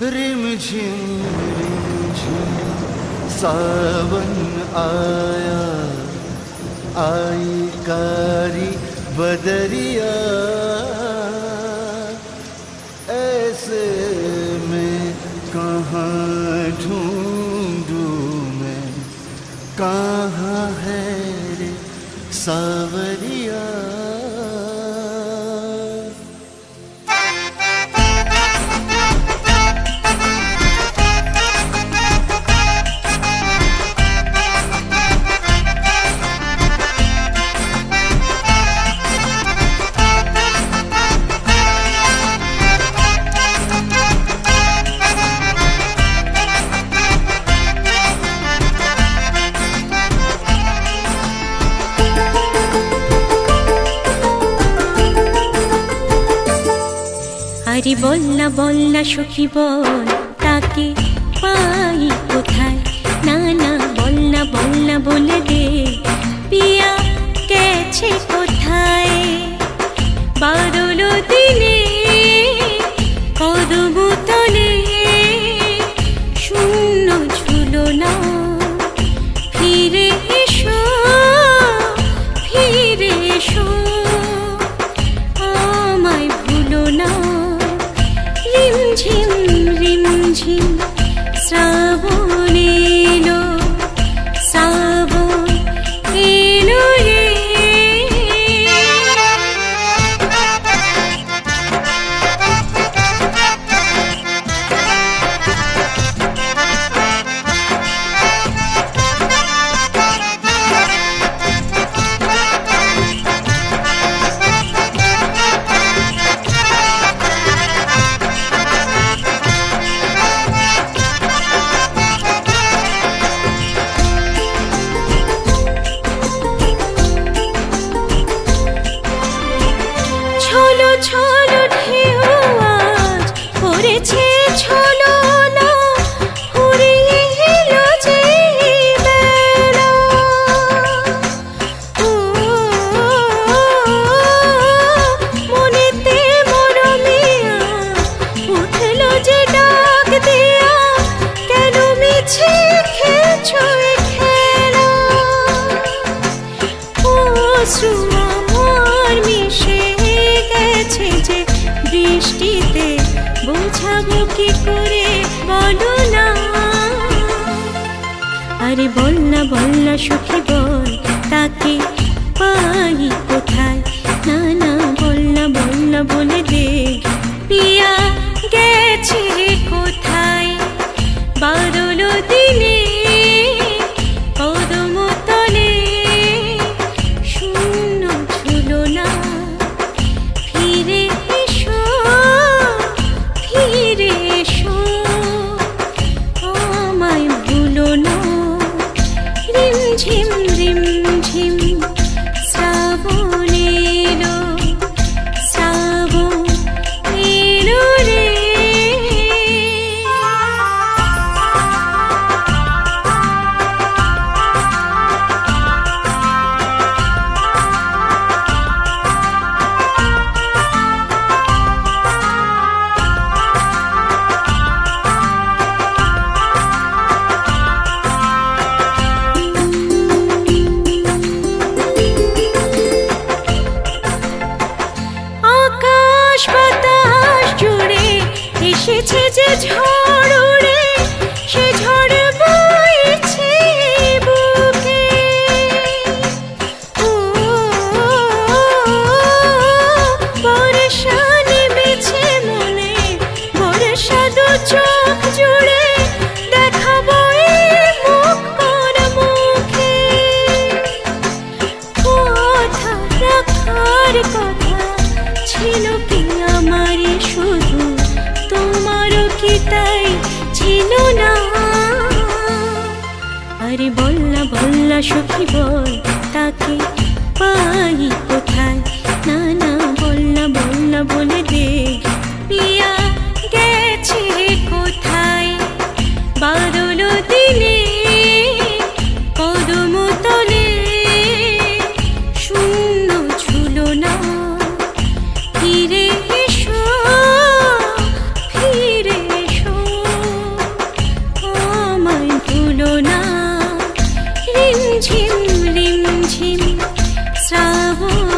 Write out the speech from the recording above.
रिमझिम रिमझिम सावन आया, आई कारी बदरिया, ऐसे में कहाँ ढूंढूं मैं, कहाँ है रे सावरिया। আরে বল না সখী বল, তাকে পাই কোথায়? না না বল না বলে দে, পিয়া গেছে কোথায়? বাদল দিনে কদম তলে শূন্য ঝুলো না, ফিরে এসো ফিরে এসো, আমায় ভুলো না। রিমঝিম রিমঝিম শ্রাবণ এলো, শ্রাবণ এলো রে। ছলো ছলো ঢেউ আজ করেছে ছলো না, ফুরিয়ে এলো যে বেলা। মনেতে মরমিয়া উঠলো যে ডাক দেয়া, কেন মিছে খেলছো এ খেলা? অশ্রু আমার মিশে গেছে যে বৃষ্টিতে, বোঝাবো কি করে বলো না। আরে বল না সখী বল, তাকে পাই কোথায়? না না বল না বলে দে, পিয়া গেছে কোথায়? বাদল দিনে কদম তলে শূন্য ঝুলো না, ফিরে এসো ফিরে এসো, আমায় ভুলো না। রিমঝিম রিমঝিম শ্রাবণ এলো, শ্রাবণ এলো রে। আকাশ বাতাস জুড়ে এসেছে যে ঝড় উড়ে, সে ঝড় বইছে বুকে। বর্ষা নেমেছে মনে, বর্ষা দু চোখ জুড়ে, দেখাবো এই মুখ কোন মুখে? কথা রাখার কথা ছিল কি আমার শুধু, তোমারও কি তাই ছিল না? আরে বল না সখী বল, তাকে পাই কোথায়? না না বল না বলে দে, পিয়া গেছে কোথায়? বাদল দিনে কদম তলে শূন্য ঝুলো না, ফিরে এসো ফিরে এসো। ঝিম রিম ঝিম শ্রাবণ